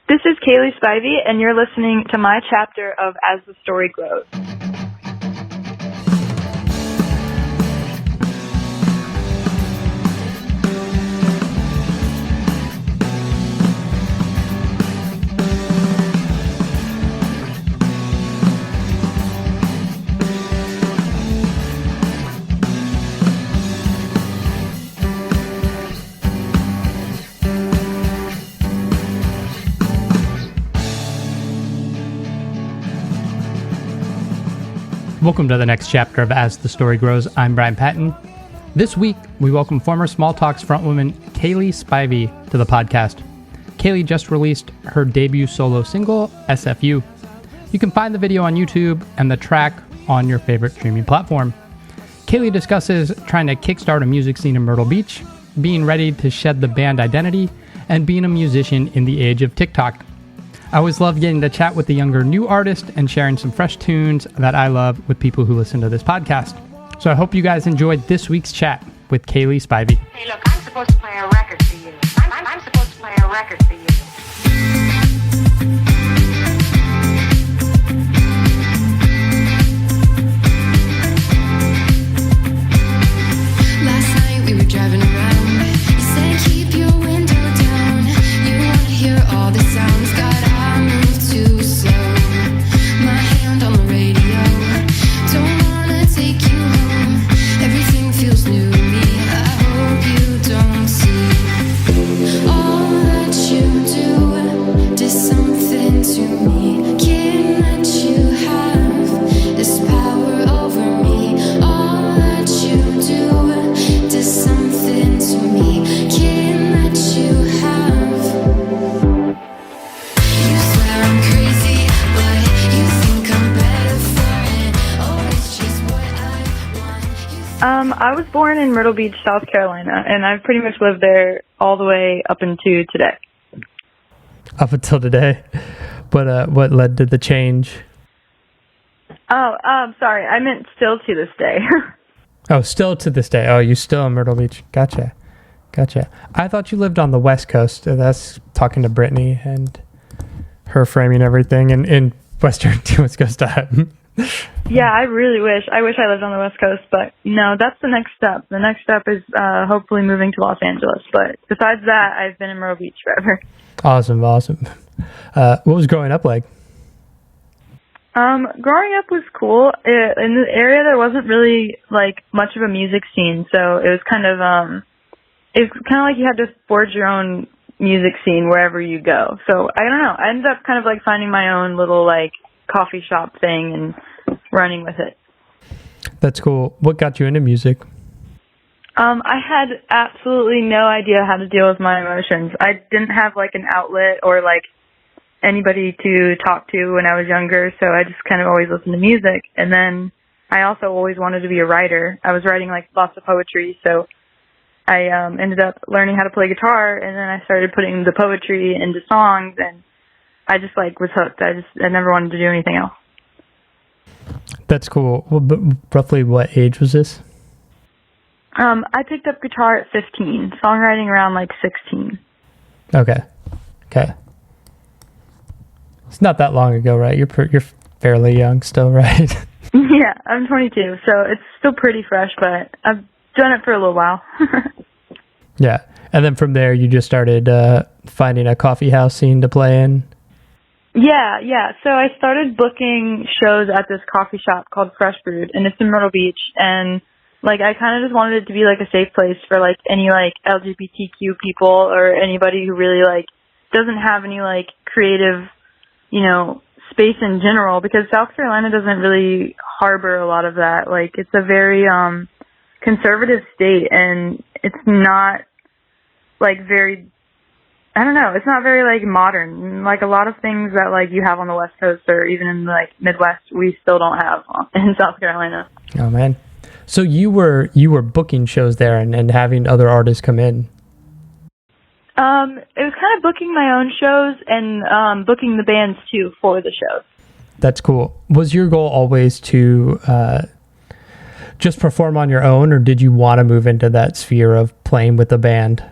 This is Cayley Spivey, and you're listening to my chapter of As the Story Grows. Welcome to the next chapter of As the Story Grows. I'm Brian Patton. This week, we welcome former Small Talks frontwoman Cayley Spivey to the podcast. Cayley just released her debut solo single, SFU. You can find the video on YouTube and the track on your favorite streaming platform. Cayley discusses trying to kickstart a music scene in Myrtle Beach, being ready to shed the band identity, and being a musician in the age of TikTok. I always love getting to chat with the younger new artist and sharing some fresh tunes that I love with people who listen to this podcast. So I hope you guys enjoyed this week's chat with Cayley Spivey. Hey, look, I'm supposed to play a record for you. I'm supposed to play a record for you. Last night we were driving around. You said keep your window down. You want to hear all the sounds. God, I move too slow. My hand on the radio. Don't want to take you home. Everything feels new to me. I hope you don't see all that you do. Did something to me. Can't let you have this power over me. All that you do. Did something to me. Can't let you have. You swear I'm crazy, but you think I'm better for it. Always chase what I want. I was born in Myrtle Beach, South Carolina, and I've pretty much lived there all the way up into today. Up until today. But what led to the change? Sorry, I meant still to this day. Oh, still to this day. Oh, you still in Myrtle Beach. Gotcha. I thought you lived on the West Coast. That's talking to Brittany and her framing everything in Western West Coast time. Yeah, I really wish. I wish I lived on the West Coast, but no, that's the next step. The next step is hopefully moving to Los Angeles. But besides that, I've been in Myrtle Beach forever. Awesome. What was growing up like? Growing up was cool. In the area, there wasn't really like much of a music scene, so it was kind of like you had to forge your own music scene wherever you go. So I don't know. I ended up kind of like finding my own little like coffee shop thing and running with it. That's cool. What got you into music? I had absolutely no idea how to deal with my emotions. I didn't have like an outlet or like anybody to talk to when I was younger, so I just kind of always listened to music. And then I also always wanted to be a writer. I was writing like lots of poetry, so I ended up learning how to play guitar, and then I started putting the poetry into songs, and I just like was hooked. I never wanted to do anything else. That's cool. Well, but roughly what age was this? I picked up guitar at 15, songwriting around like 16. Okay. It's not that long ago, right? You're fairly young still, right? Yeah, I'm 22, so it's still pretty fresh, but I've done it for a little while. Yeah. And then from there, you just started finding a coffee house scene to play in? Yeah. So I started booking shows at this coffee shop called Fresh Brewed, and it's in Myrtle Beach, and like I kind of just wanted it to be like a safe place for like any like LGBTQ people or anybody who really like doesn't have any like creative, space in general, because South Carolina doesn't really harbor a lot of that. Like it's a very conservative state, and it's not like very, I don't know, it's not very like modern. Like a lot of things that like you have on the West Coast or even in the like Midwest, we still don't have in South Carolina. Oh man. So you were booking shows there and having other artists come in? It was kind of booking my own shows and booking the bands too for the shows. That's cool. Was your goal always to just perform on your own, or did you want to move into that sphere of playing with the band?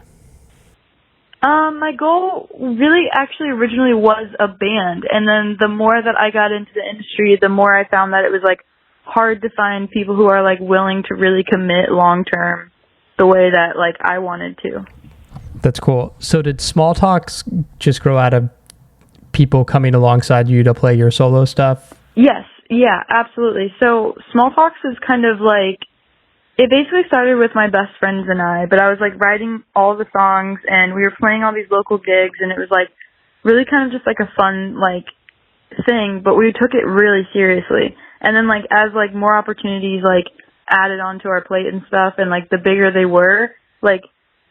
My goal really actually originally was a band, and then the more that I got into the industry, the more I found that it was like hard to find people who are like willing to really commit long term the way that like I wanted to. That's cool. So did Small Talks just grow out of people coming alongside you to play your solo stuff? Yes, yeah, absolutely. So Small Talks is kind of like, it basically started with my best friends and I, but I was like writing all the songs and we were playing all these local gigs, and it was like really kind of just like a fun like thing, but we took it really seriously. And then like as like more opportunities like added onto our plate and stuff, and like the bigger they were, like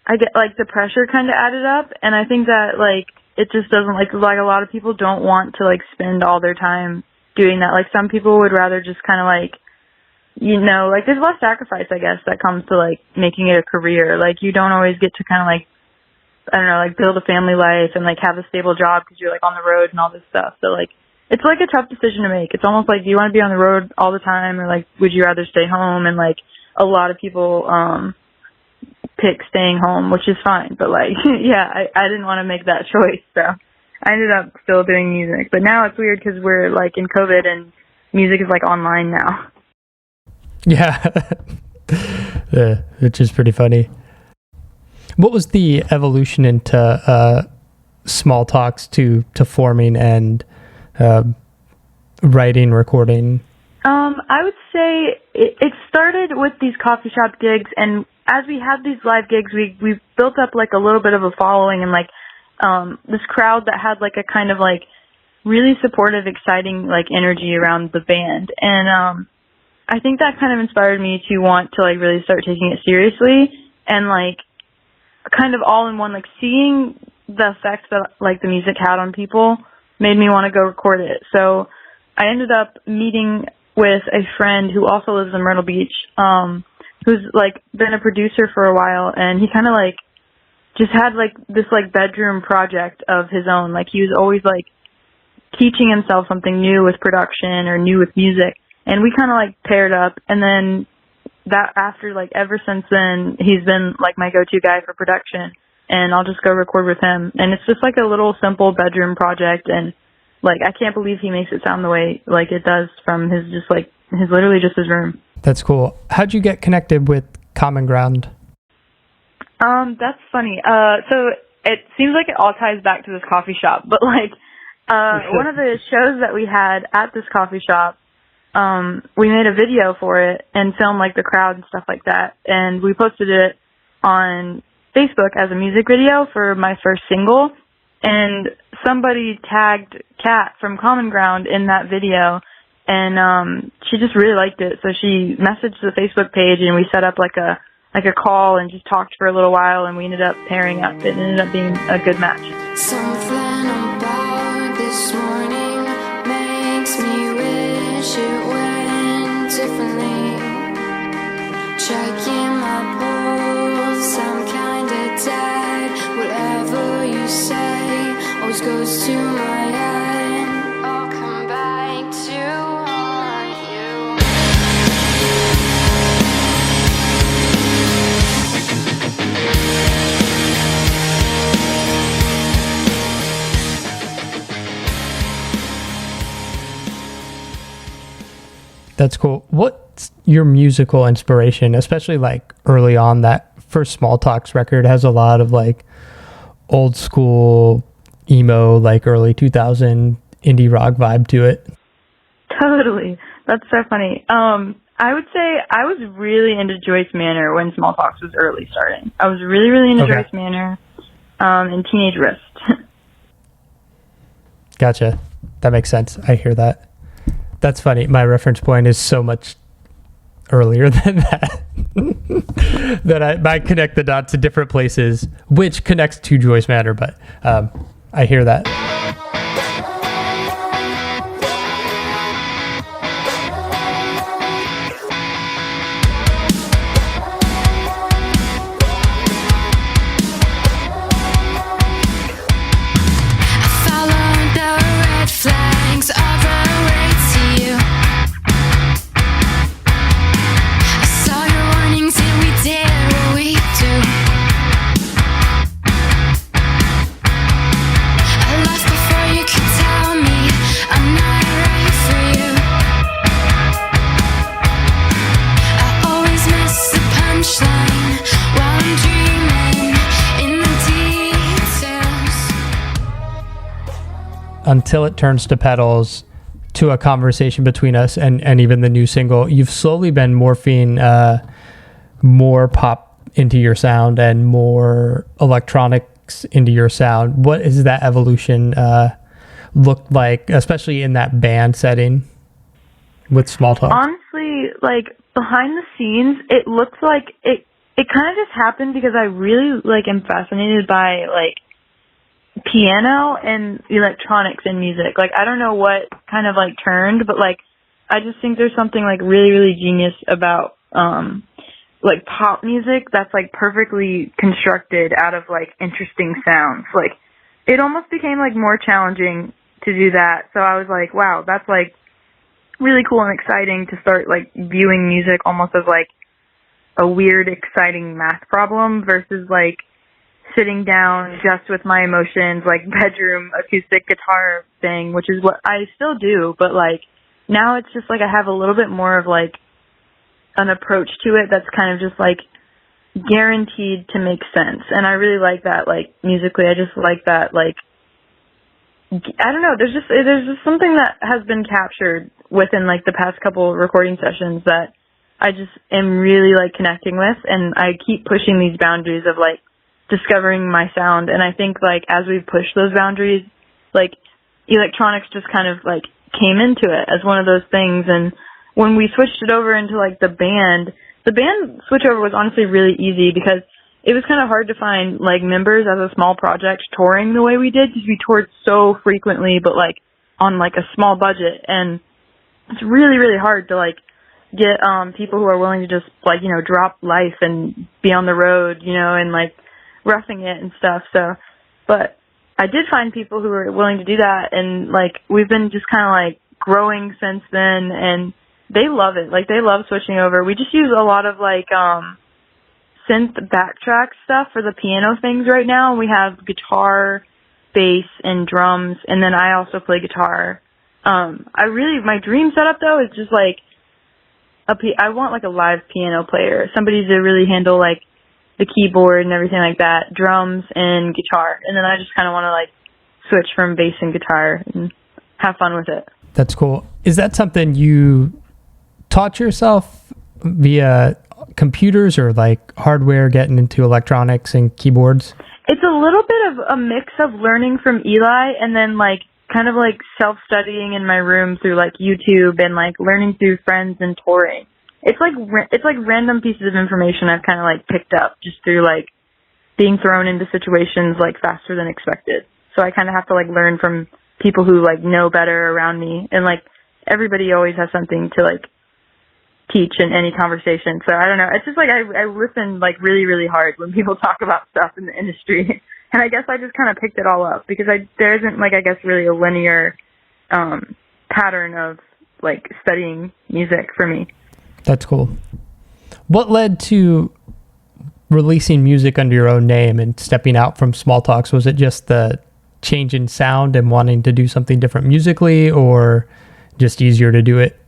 I get like the pressure kind of added up, and I think that like it just doesn't like a lot of people don't want to like spend all their time doing that. Like some people would rather just kind of like, you know, like there's less sacrifice, I guess, that comes to like making it a career. Like you don't always get to kind of like, I don't know, like build a family life and like have a stable job because you're like on the road and all this stuff. So like it's like a tough decision to make. It's almost like, do you want to be on the road all the time, or like would you rather stay home? And like a lot of people pick staying home, which is fine. But like yeah, I didn't want to make that choice, so I ended up still doing music. But now it's weird because we're like in COVID and music is like online now. Yeah. Yeah, which is pretty funny. What was the evolution into Small Talks to forming and writing, recording? I would say it started with these coffee shop gigs, and as we had these live gigs, we built up like a little bit of a following, and like this crowd that had like a kind of like really supportive, exciting like energy around the band. And I think that kind of inspired me to want to like really start taking it seriously, and like kind of all in one, like seeing the effect that like the music had on people made me want to go record it. So I ended up meeting with a friend who also lives in Myrtle Beach, who's like been a producer for a while, and he kind of like just had like this like bedroom project of his own. Like he was always like teaching himself something new with production or new with music. And we kind of like paired up, and then that after like ever since then, he's been like my go-to guy for production, and I'll just go record with him. And it's just like a little simple bedroom project, and like I can't believe he makes it sound the way like it does from his just like his literally just his room. That's cool. How'd you get connected with Common Ground? That's funny. So it seems like it all ties back to this coffee shop, but like one of the shows that we had at this coffee shop, we made a video for it and filmed like the crowd and stuff like that, and we posted it on Facebook as a music video for my first single, and somebody tagged Kat from Common Ground in that video, and she just really liked it, so she messaged the Facebook page, and we set up like a call and just talked for a little while, and we ended up pairing up. It ended up being a good match. Something about this morning makes me wish it went differently. Checking my pulse, I'm kinda dead. Whatever you say always goes to my head. I'll come back to haunt you. That's cool. What's your musical inspiration, especially like early on? That first Small Talks record has a lot of like old school emo, like early 2000 indie rock vibe to it. Totally. That's so funny. I would say I was really into Joyce Manor when Small Talks was early starting. I was really into Joyce Manor and Teenage Wrist. Gotcha. That makes sense. I hear that. That's funny. My reference point is so much earlier than that. That I might connect the dots to different places, which connects to Joyce Manor, but I hear that. Until It Turns to Petals to A Conversation Between Us and even the new single, you've slowly been morphing more pop into your sound and more electronics into your sound. What is that evolution looked like, especially in that band setting with Small Talk? Honestly, like behind the scenes, it looks like it kind of just happened because I really like am fascinated by like piano and electronics in music. Like I don't know what kind of like turned, but like I just think there's something like really, really genius about like pop music that's like perfectly constructed out of like interesting sounds. Like it almost became like more challenging to do that. So I was like, wow, that's like really cool and exciting to start like viewing music almost as like a weird, exciting math problem versus like sitting down just with my emotions, like bedroom acoustic guitar thing, which is what I still do. But like now it's just like I have a little bit more of like an approach to it that's kind of just like guaranteed to make sense. And I really like that, like musically. I just like that, like, I don't know, there's just something that has been captured within like the past couple of recording sessions that I just am really like connecting with, and I keep pushing these boundaries of like discovering my sound. And I think like as we've pushed those boundaries, like electronics just kind of like came into it as one of those things. And when we switched it over into like the band switchover was honestly really easy because it was kind of hard to find like members as a small project touring the way we did, because we toured so frequently but like on like a small budget, and it's really, really hard to like get people who are willing to just like, you know, drop life and be on the road, you know, and like roughing it and stuff. So but I did find people who were willing to do that, and like we've been just kind of like growing since then, and they love it. Like they love switching over. We just use a lot of like synth backtrack stuff for the piano things right now. We have guitar, bass, and drums, and then I also play guitar. My dream setup though is just like I want like a live piano player, somebody to really handle like the keyboard and everything like that, drums and guitar, and then I just kind of want to like switch from bass and guitar and have fun with it. That's cool. Is that something you taught yourself via computers or like hardware, getting into electronics and keyboards? It's a little bit of a mix of learning from Eli and then like kind of like self-studying in my room through like YouTube and like learning through friends and touring. It's like random pieces of information I've kind of like picked up just through like being thrown into situations like faster than expected. So I kind of have to like learn from people who like know better around me, and like everybody always has something to like teach in any conversation. So I don't know. It's just like I listen like really, really hard when people talk about stuff in the industry. And I guess I just kind of picked it all up because there isn't like, I guess, really a linear pattern of like studying music for me. That's cool. What led to releasing music under your own name and stepping out from Small Talks? Was it just the change in sound and wanting to do something different musically, or just easier to do it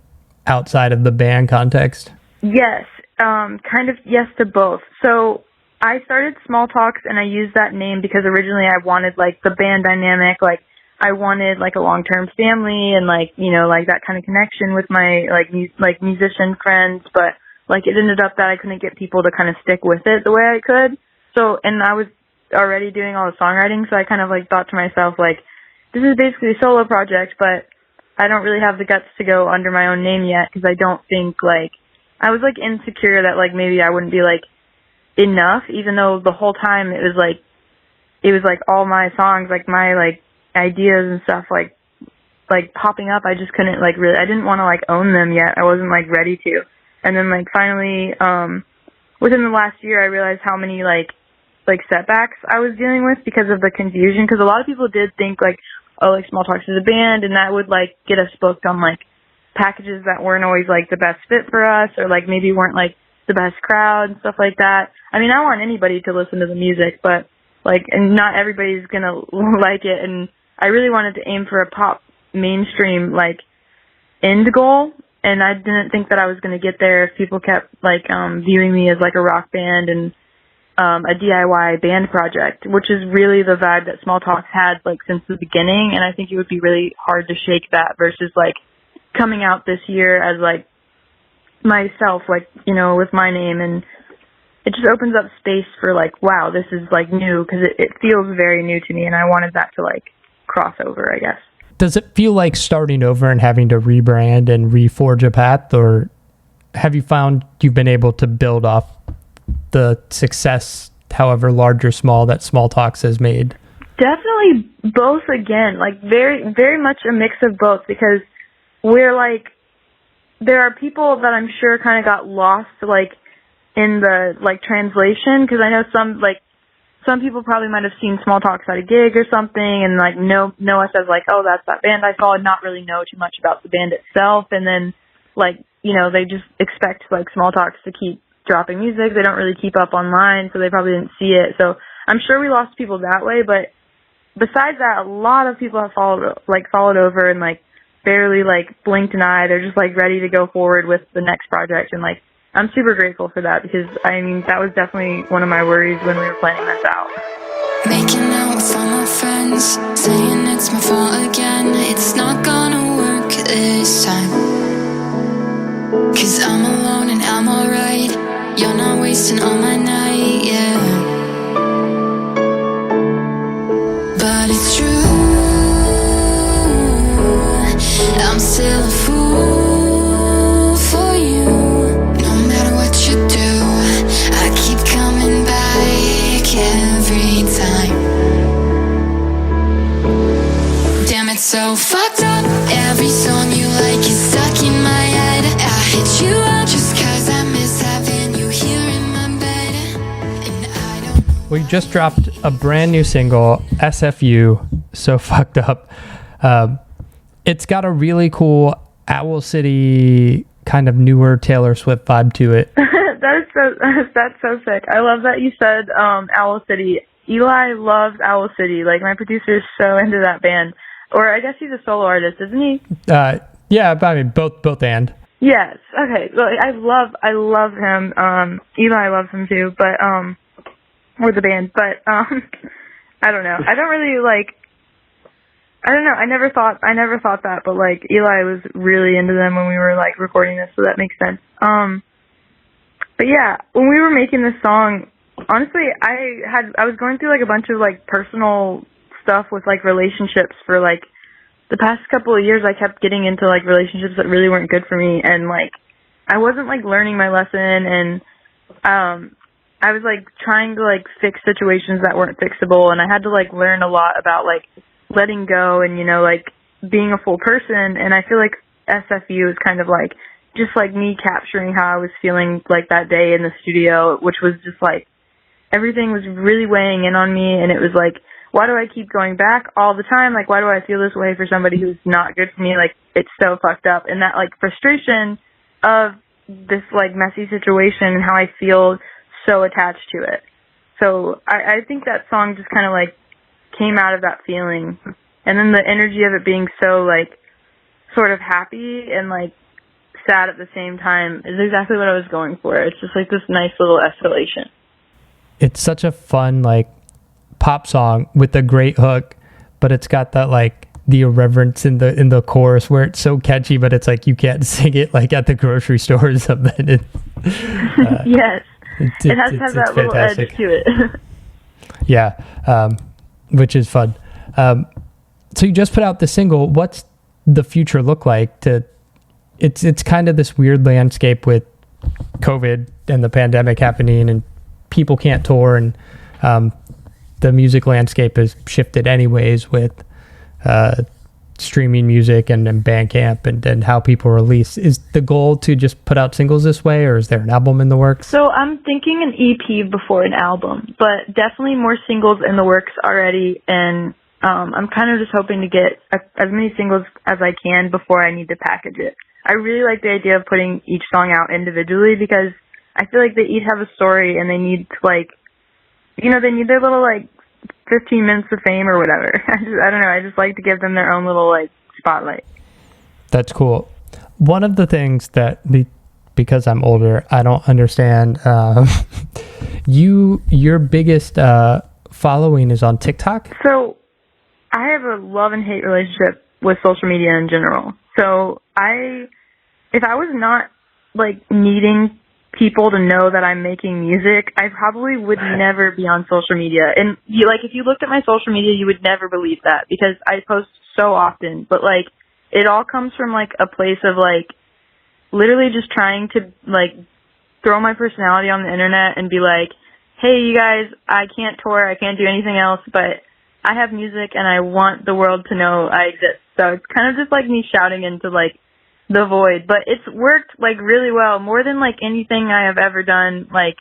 outside of the band context? Yes, kind of yes to both. So I started Small Talks, and I used that name because originally I wanted like the band dynamic, like I wanted like a long-term family and like, you know, like that kind of connection with my like musician friends, but like it ended up that I couldn't get people to kind of stick with it the way I could. So, and I was already doing all the songwriting, so I kind of like thought to myself like, this is basically a solo project, but I don't really have the guts to go under my own name yet because I don't think like, I was like insecure that like maybe I wouldn't be like enough, even though the whole time it was like all my songs, like my like ideas and stuff like popping up. I just couldn't like really, I didn't want to like own them yet. I wasn't like ready to. And then like finally, within the last year, I realized how many like setbacks I was dealing with because of the confusion. Because a lot of people did think like, oh, like Small Talks is a band, and that would like get us booked on like packages that weren't always like the best fit for us, or like maybe weren't like the best crowd and stuff like that. I mean, I want anybody to listen to the music, but like, and not everybody's gonna like it. And I really wanted to aim for a pop mainstream like end goal, and I didn't think that I was gonna get there if people kept like viewing me as like a rock band and a DIY band project, which is really the vibe that Small Talks had like since the beginning. And I think it would be really hard to shake that versus like coming out this year as like myself, like, you know, with my name. And it just opens up space for like, wow, this is like new, because it feels very new to me, and I wanted that to like cross over, I guess. Does it feel like starting over and having to rebrand and reforge a path, or have you found you've been able to build off the success, however large or small, that Small Talks has made? Definitely both again, like very, very much a mix of both, because we're like, there are people that I'm sure kind of got lost like in the like translation, because I know some people probably might have seen Small Talks at a gig or something and like know us as like, oh, that's that band I saw, and not really know too much about the band itself. And then like, you know, they just expect like Small Talks to keep dropping music. They don't really keep up online, so they probably didn't see it. So I'm sure we lost people that way. But besides that, a lot of people have followed over and like barely like blinked an eye. They're just like ready to go forward with the next project, and like I'm super grateful for that, because I mean that was definitely one of my worries when we were planning this out. Making out with all my friends, saying it's my fault again. It's not gonna work this time, 'cause I'm alone and I'm alright. You're not wasting all my night, yeah. But it's true, I'm still a fool for you. No matter what you do, I keep coming back every time. Damn, it's so fucked up. Every song you like is stuck in my head. I hit you up just 'cause I miss having you here in my bed. And I don't. We just dropped a brand new single, SFU, So Fucked Up. It's got a really cool Owl City kind of newer Taylor Swift vibe to it. That's so sick. I love that you said Owl City. Eli loves Owl City. Like, my producer is so into that band. Or I guess he's a solo artist, isn't he? Yeah, I mean both and. Yes. Okay. Well, I love him. Eli loves him too, but or the band. But I don't know. I don't really like. I don't know. I never thought that, but like Eli was really into them when we were like recording this, so that makes sense. But yeah, when we were making this song, honestly, I was going through like a bunch of like personal stuff with like relationships for like the past couple of years. I kept getting into like relationships that really weren't good for me, and like I wasn't like learning my lesson, and I was like trying to like fix situations that weren't fixable, and I had to like learn a lot about like letting go and, you know, like being a full person. And I feel like SFU is kind of like just like me capturing how I was feeling like that day in the studio, which was just like everything was really weighing in on me, and it was like, why do I keep going back all the time? Like, why do I feel this way for somebody who's not good for me? Like, it's so fucked up. And that like frustration of this like messy situation and how I feel so attached to it. So I think that song just kind of like came out of that feeling, and then the energy of it being so like sort of happy and like sad at the same time is exactly what I was going for. It's just like this nice little escalation. It's such a fun like pop song with a great hook, but it's got that like the irreverence in the chorus where it's so catchy, but it's like you can't sing it like at the grocery store or something. Yes, it has to have that little fantastic edge to it. Yeah, which is fun. So you just put out the single. What's the future look like? It's kind of this weird landscape with COVID and the pandemic happening, and people can't tour, and the music landscape has shifted anyways with streaming music and Bandcamp and how people release. Is the goal to just put out singles this way, or is there an album in the works? So I'm thinking an EP before an album, but definitely more singles in the works already. And I'm kind of just hoping to get as many singles as I can before I need to package it. I really like the idea of putting each song out individually, because I feel like they each have a story, and they need to like, you know, they need their little like 15 minutes of fame or whatever. I don't know. I just like to give them their own little like spotlight. That's cool. One of the things that because I'm older, I don't understand. Your biggest following is on TikTok? So I have a love and hate relationship with social media in general. So if I was not like needing people to know that I'm making music, I probably would never be on social media. And if you looked at my social media, you would never believe that because I post so often. But like, it all comes from like a place of like literally just trying to like throw my personality on the internet and be like, hey, you guys, I can't tour, I can't do anything else, but I have music and I want the world to know I exist. So it's kind of just like me shouting into like the void, but it's worked like really well, more than like anything I have ever done, like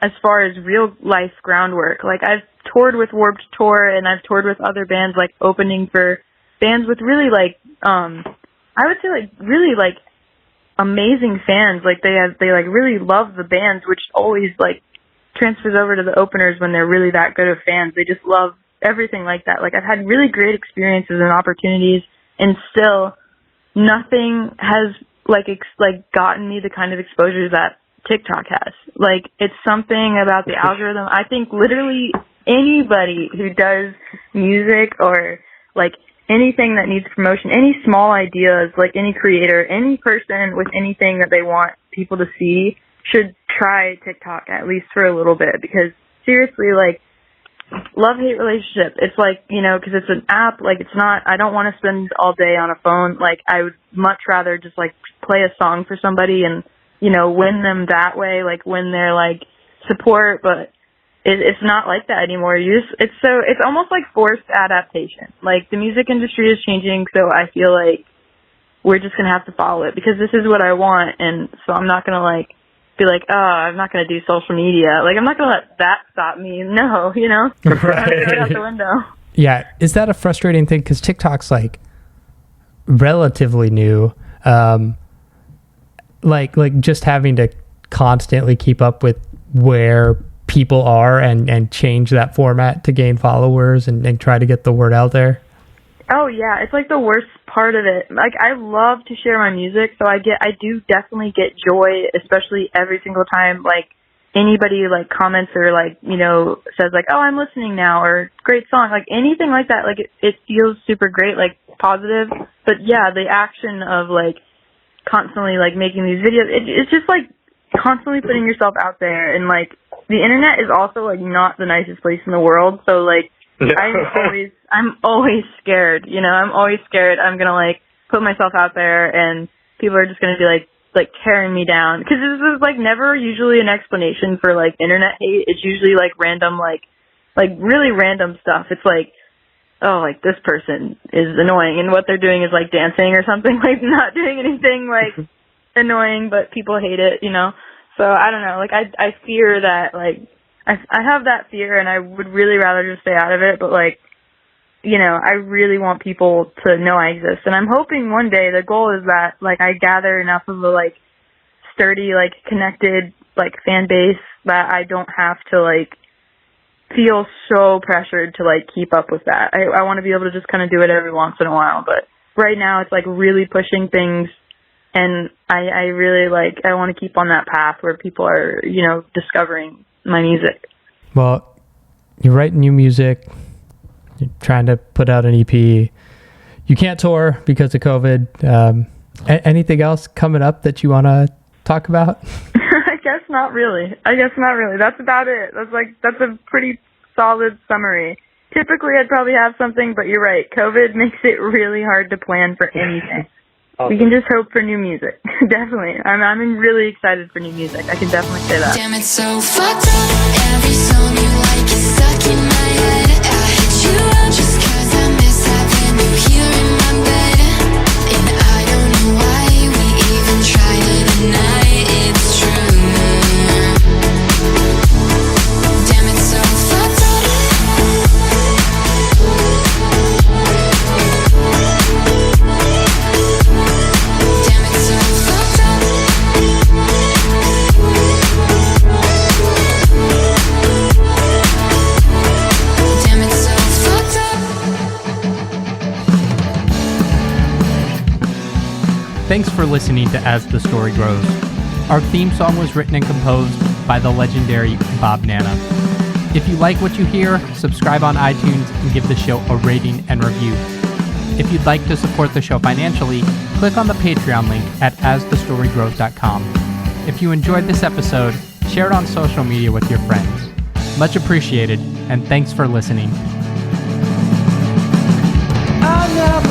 as far as real life groundwork. Like I've toured with Warped Tour and I've toured with other bands, like opening for bands with really like, I would say like really like amazing fans. Like they like really love the bands, which always like transfers over to the openers when they're really that good of fans. They just love everything like that. Like I've had really great experiences and opportunities, and still nothing has like gotten me the kind of exposure that TikTok has. Like it's something about the algorithm. I think literally anybody who does music or like anything that needs promotion, any small ideas, like any creator, any person with anything that they want people to see should try TikTok at least for a little bit, because seriously, like, love-hate relationship. It's like, because it's an app, like, it's not, I don't want to spend all day on a phone. Like, I would much rather just, like, play a song for somebody and, win them that way, like, win their, like, support, but it's not like that anymore. It's almost like forced adaptation. Like, the music industry is changing, so I feel like we're just going to have to follow it, because this is what I want, and so I'm not going to, like, be like, oh, I'm not going to do social media. Like, I'm not going to let that stop me. No, Right. Throw it out the window. Yeah. Is that a frustrating thing? Because TikTok's like relatively new. Like just having to constantly keep up with where people are and change that format to gain followers and try to get the word out there. Oh yeah, it's like the worst part of it. Like, I love to share my music, so I do definitely get joy, especially every single time like anybody like comments or like, says like, oh, I'm listening now, or great song, like anything like that. Like it feels super great, like positive. But yeah, the action of like constantly like making these videos, it's just like constantly putting yourself out there, and like the internet is also like not the nicest place in the world. So like, I'm always scared, I'm always scared I'm going to like put myself out there and people are just going to be like tearing me down. Cause this is like never usually an explanation for like internet hate. It's usually like random, like really random stuff. It's like, oh, like this person is annoying and what they're doing is like dancing or something, like not doing anything like annoying, but people hate it, So I don't know, like I fear that like, I have that fear, and I would really rather just stay out of it, but like, I really want people to know I exist, and I'm hoping one day, the goal is that like I gather enough of a like sturdy, like connected, like fan base that I don't have to like feel so pressured to like keep up with that. I want to be able to just kind of do it every once in a while, but right now it's like really pushing things, and I really like, I want to keep on that path where people are, discovering my music. Well, you're writing new music, you're trying to put out an EP, you can't tour because of COVID. Anything else coming up that you want to talk about? I guess not really. That's about it. That's a pretty solid summary. Typically I'd probably have something, but you're right, COVID makes it really hard to plan for anything. Awesome. We can just hope for new music. Definitely. I'm really excited for new music. I can definitely say that. Damn, it's so fucked up. Every song you like is stuck in my head. I hit you up just 'cause I miss having you here in my bed. And I don't know why we even try to deny it's true. Damn, it's so fucked up. Thanks for listening to As the Story Grows. Our theme song was written and composed by the legendary Bob Nana. If you like what you hear, subscribe on iTunes and give the show a rating and review. If you'd like to support the show financially, click on the Patreon link at asthestorygrows.com. If you enjoyed this episode, share it on social media with your friends. Much appreciated, and thanks for listening. I never